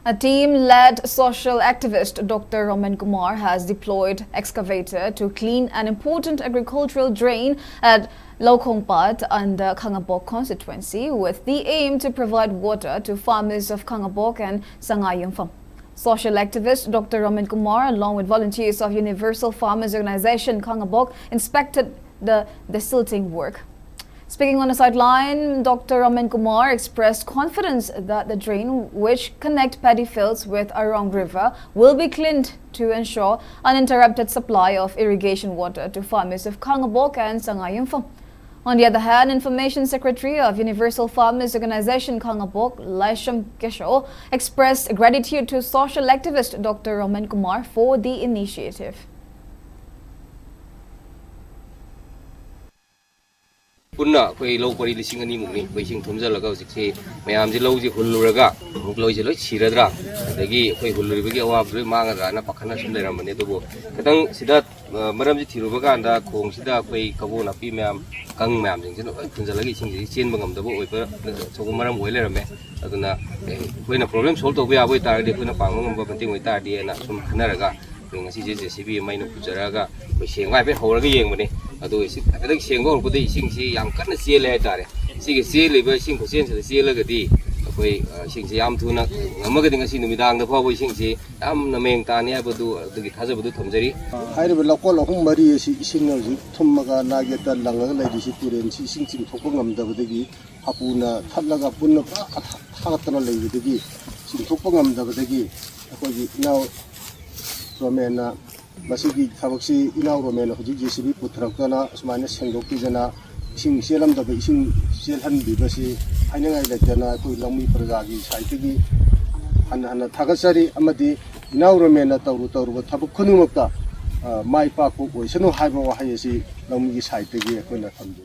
A team-led social activist, Dr. Romenkumar, has deployed excavator to clean an important agricultural drain at Lokongpat under Khangabok constituency with the aim to provide water to farmers of Khangabok and Imphal. Social activist Dr. Romenkumar, along with volunteers of Universal Farmers Organization Khangabok, inspected the Desilting work. Speaking on the sideline, Dr. Romenkumar expressed confidence that the drain, which connect paddy fields with Arong River, will be cleaned to ensure uninterrupted supply of irrigation water to farmers of Khangabok and Imphal. On the other hand, Information Secretary of Universal Farmers Organization Khangabok, Laisham Kesho, expressed gratitude to social activist Dr. Romenkumar for the initiative. Punna koi low pari lising ani mukni koi sing thumja laga jikse mayam ji low ji hulluraga mukloi ji loi siradra adagi koi hulluribagi awab loi mangadra na pakhana sum leramane dobo kadang sida maram ji thirubaga anda khong sida koi kabo na pi mayam kang mayam jing jin thunja lagi sing ji chen bangam dabo oipa chogo maram oi lerame aduna koi na problem solve to ya boi tar de koi na pangam ba banting oi tar de na sum khanaraga koi ngasi je JCB mai na pujaraga koi sengai be horaga yengmani adu isi kadang senggo hurpudi sing si yam kana siele hai tare sigi siele ba sing khosen se siele gadi koi sing si yam thuna ngamaga ding asi numidang da phawo sing si yam na meng ta ne abadu dugi thaja badu thamjari haire bela ko lahum mari si sing na ji thummaga na ge ta langaga lai si turen si sing sing thokko ngamda badagi hapuna thallaga punna thagatna lai badagi sing thokko ngamda badagi ko ji naw romena masigi thabaksi inaw romena hujik JCB putrakana asmane sengdokti jana ising selam da ising selhan bibasi hainangai lecana koi lammi prajagi saitigi hana thagasari amadi inaw romena tawru thabak khunumakta mai pa ko oisanu haiba wa hayasi lammi saitigi koina thamju